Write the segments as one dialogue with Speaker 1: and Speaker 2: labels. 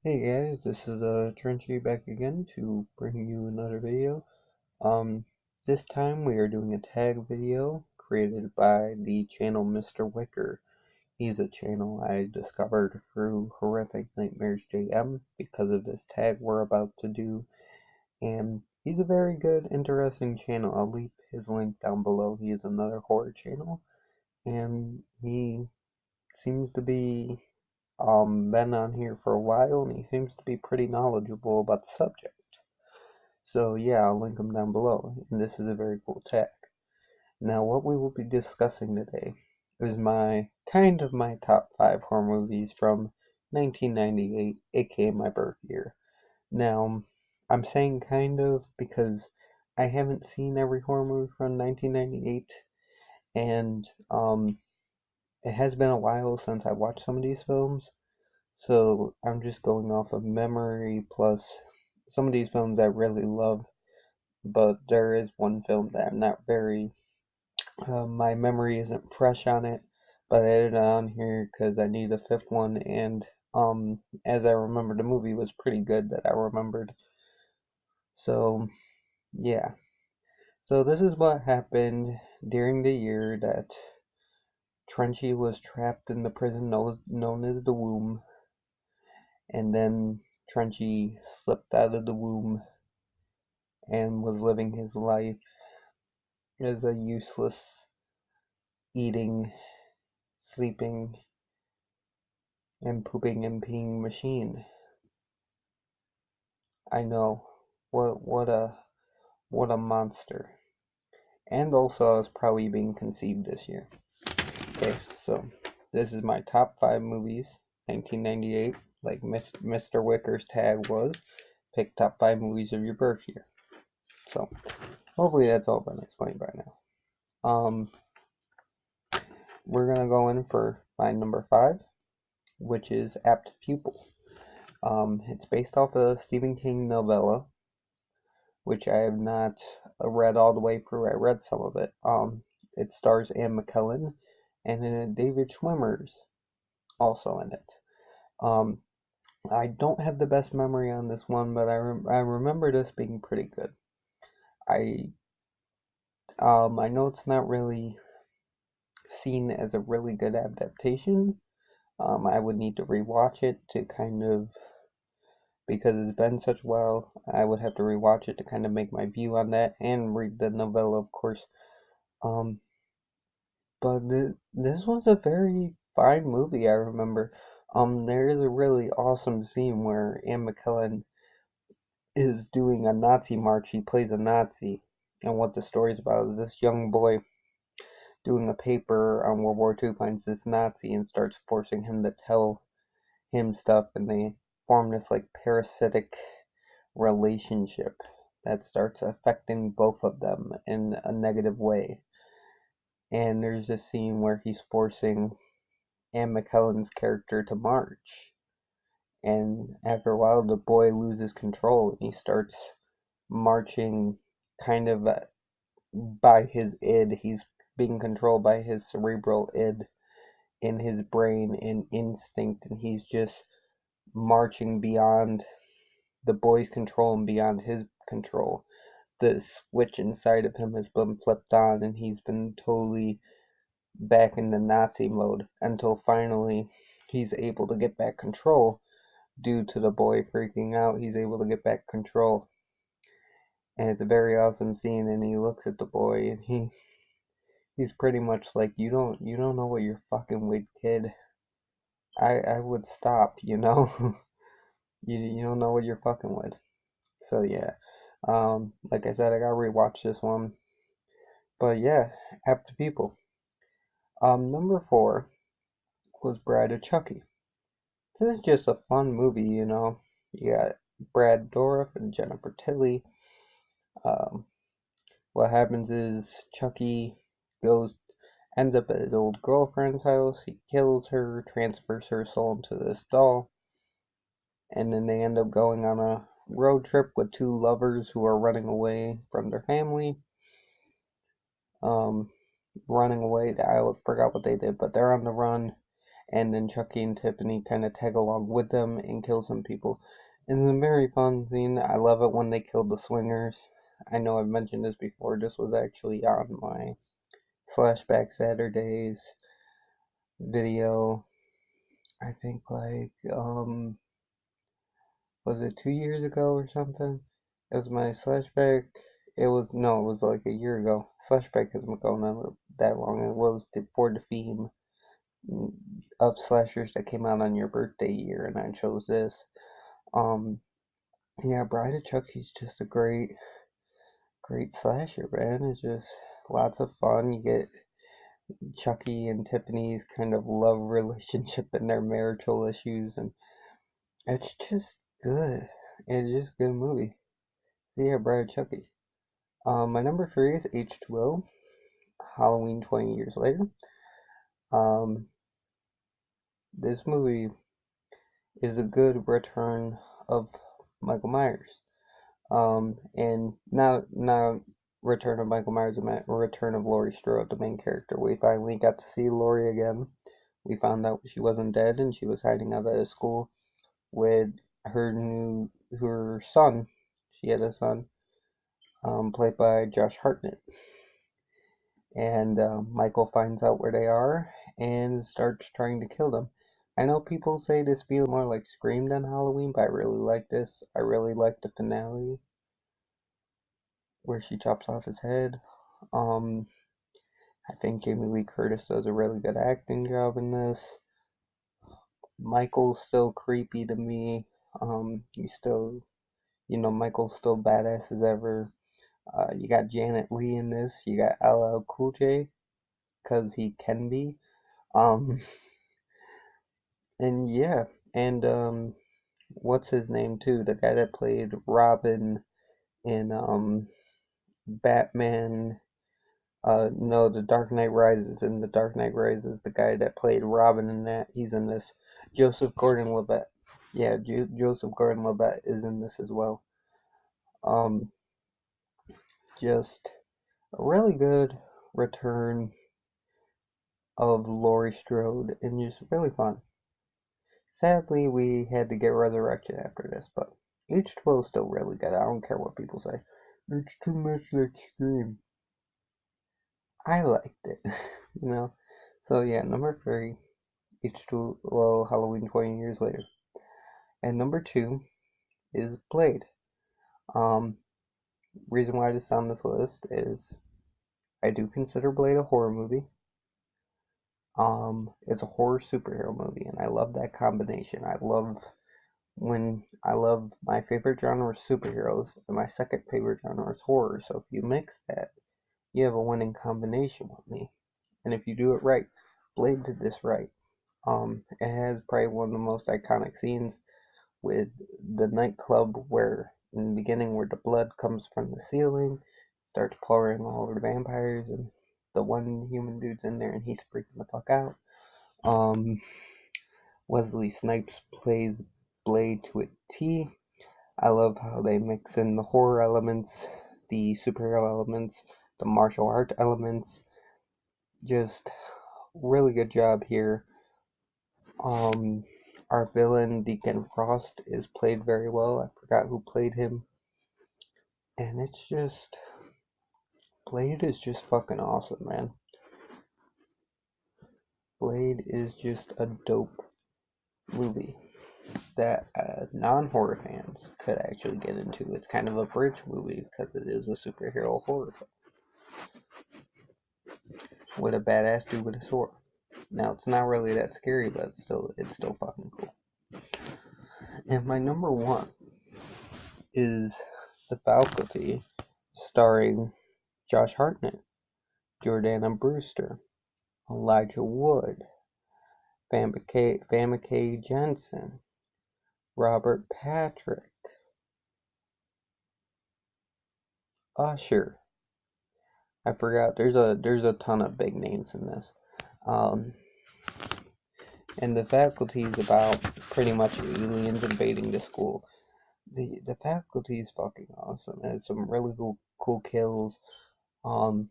Speaker 1: Hey guys, this is Trenchy back again to bring you another video. This time we are doing a tag video created by the channel Mr. Wicker. He's a channel I discovered through Horrific Nightmares JM because of this tag we're about to do, and he's a very good, interesting channel. I'll leave his link down below. He is another horror channel, and he seems to be been on here for a while, and he seems to be pretty knowledgeable about the subject. So yeah, I'll link him down below, and this is a very cool tag. Now, what we will be discussing today is my top 5 horror movies from 1998, aka my birth year. Now, I'm saying kind of because I haven't seen every horror movie from 1998, and it has been a while since I watched some of these films. So I'm just going off of memory plus some of these films I really love, but there is one film that I'm not very, my memory isn't fresh on it, but I added it on here because I need a fifth one, and as I remember, the movie was pretty good that I remembered. So yeah, so this is what happened during the year that Trenchy was trapped in the prison known as the Womb, and then Trenchy slipped out of the womb and was living his life as a useless eating, sleeping, and pooping and peeing machine. I know. What a monster. And also I was probably being conceived this year. Okay, so this is my top 5 movies, 1998, like Mr. Wicker's tag was. Pick top 5 movies of your birth year. So hopefully that's all been explained by now. We're gonna go in for my number 5, which is Apt Pupil. It's based off a Stephen King novella, which I have not read all the way through. I read some of it. It stars Anne McKellen, and then David Schwimmer's also in it. Um, I don't have the best memory on this one, but I remember this being pretty good. I I know it's not really seen as a really good adaptation. I would need to rewatch it to kind of, because it's been such a while, I would have to rewatch it to kind of make my view on that and read the novella, of course. Um, but this was a very fine movie, I remember. There is a really awesome scene where Anne McKellen is doing a Nazi march. He plays a Nazi, and what the story is about is this young boy doing a paper on World War II finds this Nazi and starts forcing him to tell him stuff, and they form this like parasitic relationship that starts affecting both of them in a negative way. And there's this scene where he's forcing Anne McKellen's character to march. And after a while, the boy loses control and he starts marching kind of by his id. He's being controlled by his cerebral id in his brain and instinct, and he's just marching beyond the boy's control and beyond his control. The switch inside of him has been flipped on, and he's been totally back in the Nazi mode until finally he's able to get back control due to the boy freaking out. He's able to get back control, and it's a very awesome scene. And he looks at the boy, and he's pretty much like, you don't know what you're fucking with, kid. I would stop, you know. You don't know what you're fucking with. So yeah, like I said, I gotta rewatch this one. But yeah, Apt People. Number 4 was Bride of Chucky. This is just a fun movie, you know. You got Brad Dourif and Jennifer Tilly. Um, what happens is Chucky goes, ends up at his old girlfriend's house. He kills her, transfers her soul into this doll, and then they end up going on a road trip with two lovers who are running away from their family. Um, Running away. I forgot what they did, but they're on the run, and then Chucky and Tiffany kind of tag along with them and kill some people. And it's a very fun scene. I love it when they killed the swingers. I know I've mentioned this before. This was actually on my Flashback Saturdays video. I think was it 2 years ago or something? It was my Slashback. It was like a year ago. Slashback hasn't been going on that long. It was for the theme of slashers that came out on your birthday year, and I chose this. Um, yeah, Bride of Chucky's just a great slasher, man. It's just lots of fun. You get Chucky and Tiffany's kind of love relationship and their marital issues, and it's just good. It's just a good movie. Yeah, Bride of Chucky. My number three is H2O, Halloween 20 Years Later. Um, this movie is a good return of Michael Myers. And not return of Michael Myers, I return of Laurie Strode, the main character. We finally got to see Laurie again. We found out she wasn't dead and she was hiding out of school with her son. She had a son, played by Josh Hartnett. And Michael finds out where they are and starts trying to kill them. I know people say this feels more like Scream than Halloween, but I really like this. I really like the finale where she chops off his head. Um, I think Jamie Lee Curtis does a really good acting job in this. Michael's still creepy to me. He's still, Michael's still badass as ever. You got Janet Leigh in this. You got LL Cool J, cause he can be. Um, and yeah, and what's his name too? The guy that played Robin in Batman. No, The Dark Knight Rises. In The Dark Knight Rises, the guy that played Robin in that, he's in this. Joseph Gordon-Levitt. Yeah, Joseph Gordon-Levitt is in this as well. Um, just a really good return of Laurie Strode, and just really fun. Sadly, we had to get Resurrection after this, but H2O is still really good. I don't care what people say. It's too much like Scream. I liked it, you know. So yeah, number three, H2O Halloween 20 Years Later, and number two is Blade. Um, reason why this is on this list is I do consider Blade a horror movie. It's a horror superhero movie, and I love that combination. I love my favorite genre is superheroes, and my second favorite genre is horror. So if you mix that, you have a winning combination with me. And if you do it right, Blade did this right. It has probably one of the most iconic scenes with the nightclub where in the beginning where the blood comes from the ceiling, starts pouring all over the vampires, and the one human dude's in there and he's freaking the fuck out. Um, Wesley Snipes plays Blade to a T. I love how they mix in the horror elements, the superhero elements, the martial art elements. Just really good job here. Um, our villain, Deacon Frost, is played very well. I forgot who played him. And it's just, Blade is just fucking awesome, man. Blade is just a dope movie that non-horror fans could actually get into. It's kind of a bridge movie because it is a superhero horror film with a badass dude with a sword. Now it's not really that scary, but it's still fucking cool. And my number one is The Faculty, starring Josh Hartnett, Jordana Brewster, Elijah Wood, Famke Jensen, Robert Patrick, Usher. I forgot. There's a ton of big names in this. Um, and The Faculty is about pretty much aliens invading the school. The Faculty is fucking awesome. It has some really cool kills. Um,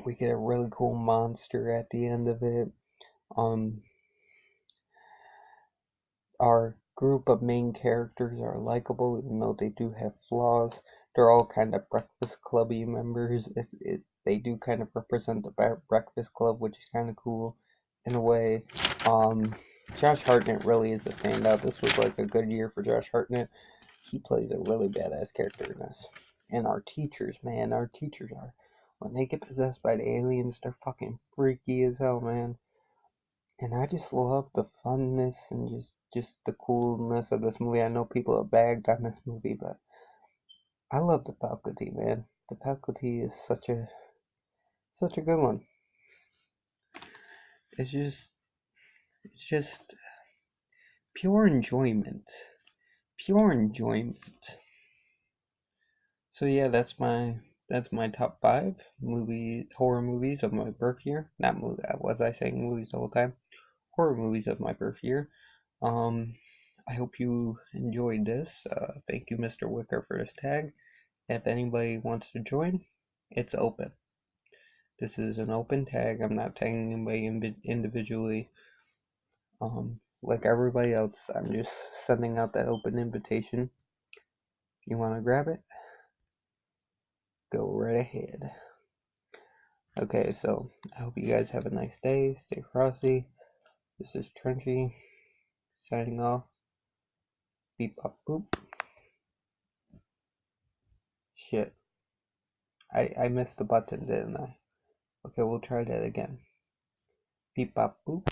Speaker 1: we get a really cool monster at the end of it. Um, our group of main characters are likable, even though they do have flaws. They're all kind of Breakfast Clubby members. They do kind of represent the Breakfast Club, which is kind of cool in a way. Um, Josh Hartnett really is a standout. This was like a good year for Josh Hartnett. He plays a really badass character in this. And our teachers, man, our teachers are, when they get possessed by the aliens, they're fucking freaky as hell, man. And I just love the funness and just the coolness of this movie. I know people have bagged on this movie, but I love the faculty, man. The faculty is such a good one. It's just pure enjoyment. Pure enjoyment. So yeah, that's my top five horror movies of my birth year. Not movie. Was I saying movies the whole time? Horror movies of my birth year. Um, I hope you enjoyed this. Thank you, Mr. Wicker, for this tag. If anybody wants to join, it's open. This is an open tag. I'm not tagging anybody individually. Like everybody else, I'm just sending out that open invitation. If you want to grab it, go right ahead. Okay, so I hope you guys have a nice day. Stay frosty. This is Trenchy signing off. Beep pop boop. Shit. I missed the button, didn't I? Okay, we'll try that again. Beep bop boop.